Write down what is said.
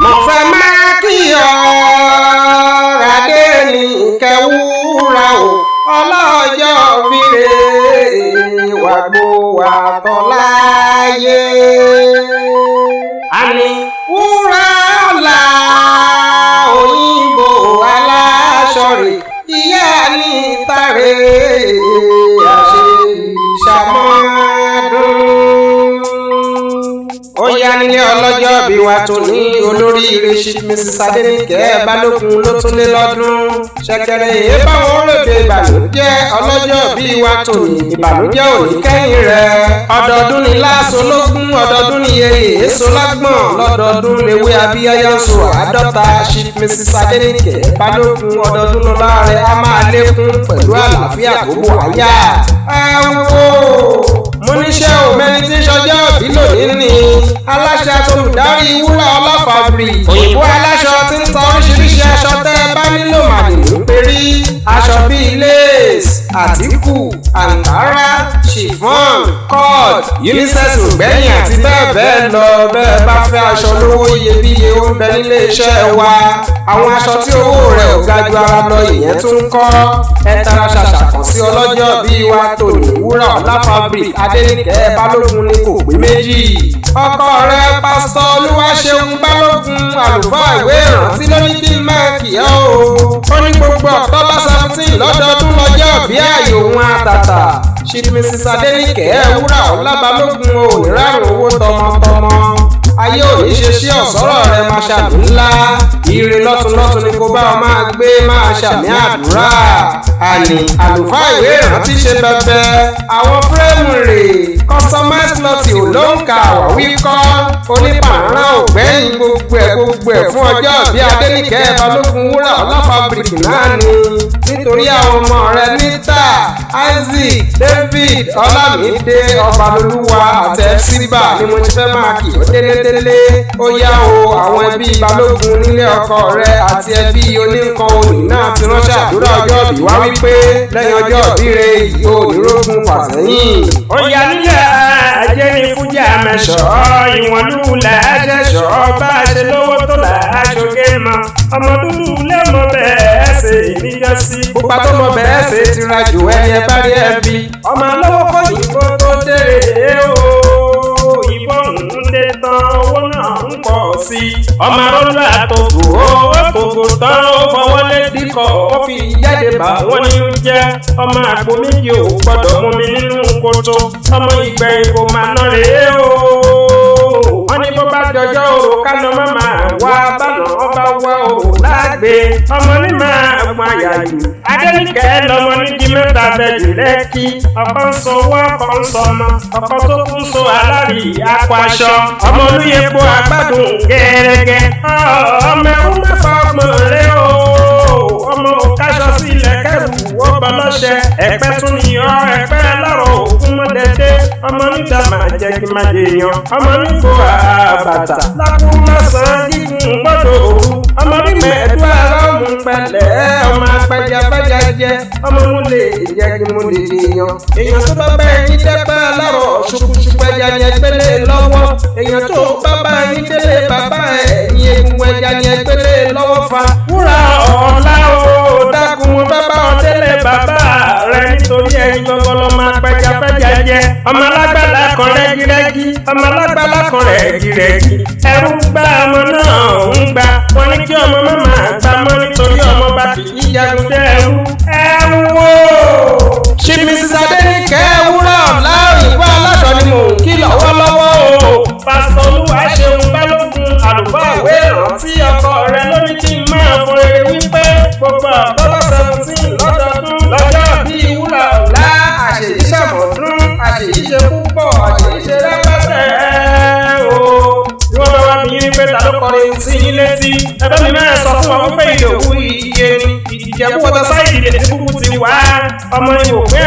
mo fẹ́ máa kí ọ adé ní kẹwúrà o ọlọ́jọ́ bíre wàgbó wà tọ́láyé. àní wúrà ọ̀la òyìnbó aláṣọ rè ìyá ní tàrè àṣẹ ìṣàmọ́dún. ó yá nílé ọlọ́jọ́ bí wa tó ní olóríire Chief Mrs. Adéníkẹ́ Balógun ló tún lé lọ́dún. ṣẹ̀kẹ̀rẹ̀ èé báwọn olóde ìbànújẹ́ ọlọ́jọ́ bí wa tó ní ìbànújẹ́ òní kẹ́yìn rẹ̀. ọdọọdún ni láàṣọ lógún ọdọọdún ni yeye èso lágbọ̀n lọ́dọọdún lewé abíyáyá ń so àádọ́ta. Chief Mrs. Adéníkẹ́ Balógun ọdọọdún lọ́lá rẹ̀ á máa lékún pẹ̀lú àlàáfíà gbogbo àyà. ẹ wo mo níṣẹ́ ò mẹ́ni tí ń ṣọjọ́ òbí lónìí ni aláṣẹ àtolùdarí wúrà ọlá fabric òyìnbó aláṣọ tí ń ta oríṣiríṣi aṣọ tẹ́ ẹ bá nílò màdì ló pérí. aṣọ bíi lace àtíkù ankara chiffon cord unisex ògbẹ́yìn àti bẹ́ẹ̀ bẹ́ẹ̀ lọ. bẹ́ẹ̀ bá fẹ́ aṣọ lówó iyebíye ó ń bẹ nílé iṣẹ́ wa. àwọn aṣọ tí owó rẹ̀ ò ga ju ara lọ ìyẹn tún ń kọ́. ẹ tara ṣàṣà kàn sí ọlọ́jọ́ bíi wa tòní wúrà ọlá fabric Adéníkẹ́ Balógun ní kò pé méjì. ọkọ rẹ̀ pásítọ̀ Olúwaṣeun Balógun àlùfáà ìwé ìrántí ló ní kí n máa kì ọ́ o. ó ní gbogbo October 17 lọ́dọọdún lọ́jọ́ bí ààyò òun àtàtà. Chief Mrs. Adéníkẹ́ wúrà ọlá Balógun ò ní rárùn owó tọmọtọmọ. ayé òní ṣe sí ọ̀sọ́rọ̀ rẹ̀ máa ṣàmì ńlá. ire lọ́tùnlọ́tùn ni kó bá ọ máa gbé máa ṣàmì àdúrà. àní àlùfáà ìwé ìrántí ṣe bẹbẹ. àwọn fúrẹ́mù rè customized lọ́tì ò ló ń ka àwáwí kọ́. onípàrọ̀ ògbẹ́yìn gbogbo ẹ̀ fún ọjọ́ bí Adéníkẹ́ Balógun wúrà ọlá fabric náà ni. nítorí àwọn ọmọ rẹ̀ níta Isaac David Ọlámídé Ọbalolúwa àti fcba ni mo ti fẹ́ máa kì ó délédélé. ó yá o àwọn ẹbí Balógun nílé ọkọ rẹ̀ àti ẹbí oníkan òní náà ti ránṣẹ́ àdúrà ọjọ́ bí wá wípé lẹ́yìn ọjọ́ bí re yìí ò ní rógun fàsẹ́yìn. ó yá nílẹ̀ ajé ní fújà mẹ́sọ̀ ìwọ̀n lùlẹ̀ ẹ̀ṣẹ̀ṣọ̀ bá a ṣe lówó tó là á ṣoge mọ́ ọmọ dúdú lẹ́mọ bẹ́ẹ̀ ṣe ìníjọ́sí. pupa tó mọ bẹ́ẹ̀ ṣe ti ra jù ẹyẹ bá rí ẹbí. ọmọ lọ́wọ́ kọ́ ìbò tó dèrè o ìbò ń dé tán owó náà ń pọ̀ sí i. ọmọ rọ́lá tó kù ó kòkò tán ó fọwọ́ lé díkọ̀ ó fi jáde bá wọn ní í jẹ́. ọmọ àpò méjì ò gbọ́dọ̀ mú mi nínú kòtò ọmọ ìgbẹ́ ìbò máa ná rèé o. wọ́n ní bó bá dọjọ́ òru kánà máma wá bánà ọba wá òru láàgbé. ọmọ ní máa gbọ́n àyàjù Adéníkẹ́ lọ́mọ ní jí mẹ́ta bẹ́ẹ̀dì lẹ́kí. ọkọ ń sọ owó ọkọ ń sọ ọmọ ọkọ tó kún so alárí akọ aṣọ. ọmọ olúyepo àgbàdùn gẹ́gẹ́. ọmọ ẹ̀rú mẹ́fà ọgbọ̀n rẹ o. ọmọ òkáṣọ sí ilẹ̀ kẹrù wọ́n bọ́ lọ́ṣẹ. ẹ̀pẹ́ tún ní ọ ẹ̀pẹ́ lọ́rọ̀ òkú mọ́dẹ́dẹ́. ọmọ níta máa jẹ́ kí máa jẹ èèyàn. ọmọ nígbò àbàtà lápò mọ́sàn-án gígùn gbọ́dọ̀ òru. ọmọ bí mẹ́ẹ̀ẹ́dọ́ aláwọ̀ pẹ̀lẹ́ ọmọ apẹja fẹ́jà jẹ. ọmọ mú lè jẹ́ kí mo lè èèyàn. èèyàn tó bá bá ẹni dẹ́pẹ́ lọ́rọ̀ ṣùkùṣùkù ẹja ni ẹgbẹ́lẹ́ lọ́wọ́. èèyàn tó bá bá ẹni délé bàbá ẹ̀ ní egun ẹja ni ẹgbẹ́lẹ́ lọ́wọ́ fa. wúrà ọ̀la o dákun mo bá bá ọ délé bàbá rẹ nítorí ẹyin gbọgbọlọ máa pẹja fẹ́jà jẹ. ọmọ alágbàlá kan rẹ́gírẹ́gí ọmọ alágbàlá kan rẹ́gírẹ́gí. ẹ̀rù gbá ọmọ náà ń gbà wọ́n ní kí ọmọ má máa gbà mọ́ nítorí ọmọ bá kì í jagun dé ẹ̀rù. wo Chief Mrs. Adéníkẹ́ wúrà ọ̀la òyìnbó aláṣọ ni mò ń kí lọ́wọ́lọ́wọ́ o. pásítọ̀ Olúwaṣeun Balógun àlùfáà ìwé ìrántí ọkọ rẹ̀ ló ní kí n máa fọ rere wípé gbogbo October 17 lọ́dọọdún lọ́jọ́ bíi wúrà ọ̀la àṣèyí ṣàmọ̀dún àṣèyí ṣe púpọ̀ àṣèyí ṣe rẹpẹtẹ o. bí wọ́n bá wá mi yín pé ta ló kọrin sí yín létí ẹgbẹ́ mi máa sọ fún wọn pé ìdòwú iye ni Ìjẹ̀bú wọ́tọ̀ sáìdì lè ti kúkú ti wá ọmọ ìwò pé